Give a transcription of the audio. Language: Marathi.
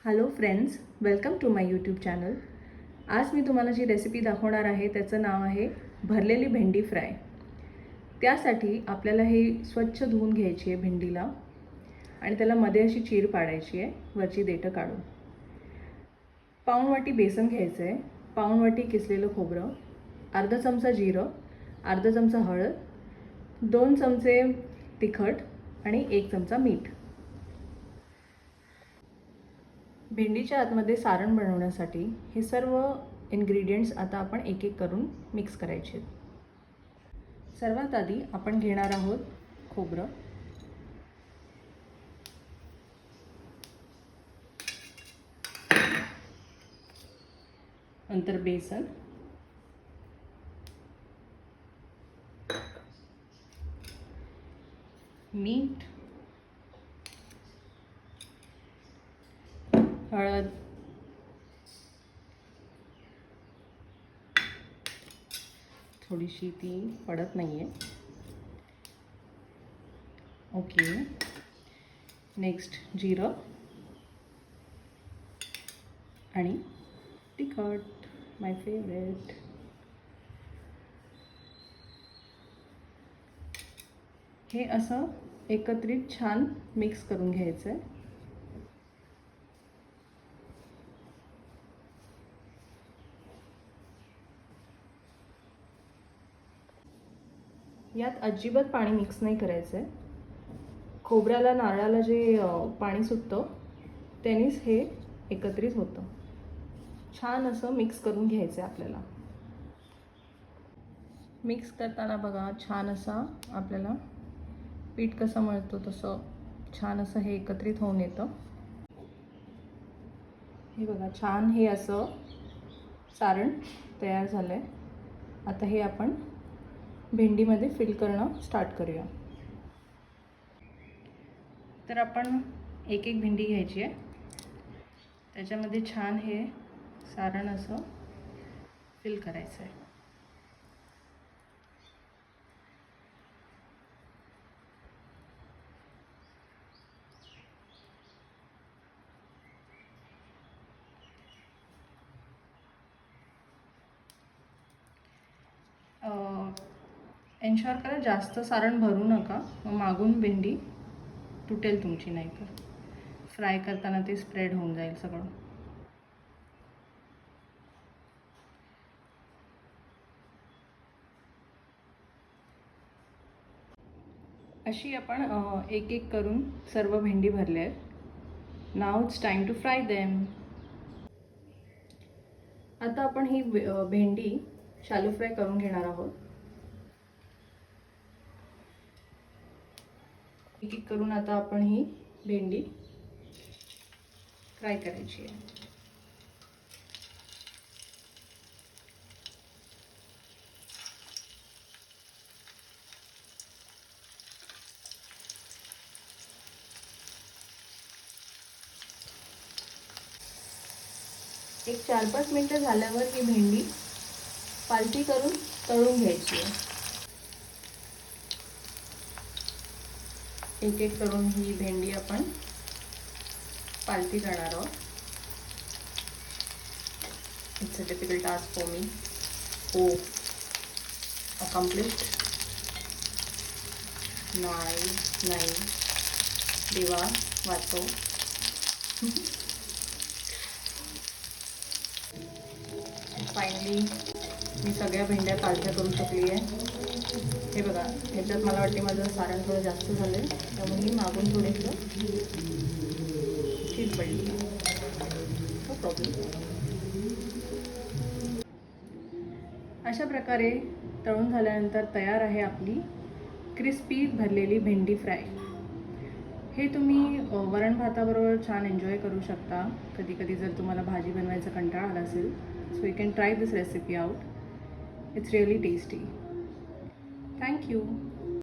Hello friends, welcome to my YouTube channel. आज मी तुम्हाला जी रेसिपी दाखवणार आहे त्याचं नाव आहे भरलेली भेंडी फ्राय. त्यासाठी आपल्याला हे स्वच्छ धुवून घ्यायची आहे भेंडीला आणि त्याला मध्ये अशी चीर पाडायची आहे, वरची देठं काढून. पाऊण वाटी बेसन घ्यायचं आहे, पाऊण वाटी किसलेलं खोबरं, अर्धा चमचा जिरं, अर्धा चमचा हळद, 2 चमचे तिखट आणि 1 चमचा मीठ. भेंडीच्या आतमध्ये सारण बनवण्यासाठी हे सर्व इन्ग्रेडियंट्स आता आपण एक एक करून मिक्स करायचे. सर्वात आधी आपण घेणार आहोत खोबरं. नंतर बेसन, मीठ, हळद, थोडीशी ती पडत नाही आहे. ओके. नेक्स्ट जिरं आणि तिखट, माय फेवरेट. हे असं एकत्रित छान मिक्स करून घ्यायचं आहे. यात अजिबात पाणी मिक्स नाही करायचं आहे. खोबऱ्याला नारळाला जे पाणी सुटतं त्यानेच हे एकत्रित होतं. छान असं मिक्स करून घ्यायचं आहे आपल्याला. मिक्स करताना बघा छान असा आपल्याला पीठ कसं मळतो तसं छान असं हे एकत्रित होऊन येतं. हे बघा छान हे असं सारण तयार झालं आहे. आता हे आपण भेंडीमध्ये फिल करणं स्टार्ट करूया. तर आपण एक एक भेंडी घ्यायची आहे, त्याच्यामध्ये छान हे सारण असं फिल करायचं आहे. एन्श्योर करा जास्त सारण भरू नका, मग मागून भेंडी तुटेल तुमची, नाही तर फ्राय करताना ते स्प्रेड होऊन जाईल सगळं. अशी आपण एक एक करून सर्व भेंडी भरल्या आहेत. Now it's time to fry them. आता आपण ही भेंडी शॅलो फ्राय करून घेणार आहोत. एक एक करून आता आपण ही भेंडी फ्राय करायची आहे. एक 4-5 मिनिटं झाल्यावर ही भेंडी पालती करून तळून घ्यायची आहे. एक एक करून ही भेंडी आपण पालती करणार आहोत. It's a difficult task for me. हो, अकम्प्लिश्ड. नाही देवा वाचव. फायनली मी सगळ्या भेंड्या पालत्या करू शकली आहे. हे बघा, ह्याच्यात मला वाटते माझं सारण थोडं जास्त झालं आहे, त्यामुळे मी मागून थोडंसं चीज पडली. No problem. अशा प्रकारे तळून झाल्यानंतर तयार आहे आपली क्रिस्पी भरलेली भेंडी फ्राय. हे तुम्ही वरण भाताबरोबर छान एन्जॉय करू शकता. कधी कधी जर तुम्हाला भाजी बनवायचा कंटाळा आला असेल, so you can try this recipe out. It's really tasty. Thank you.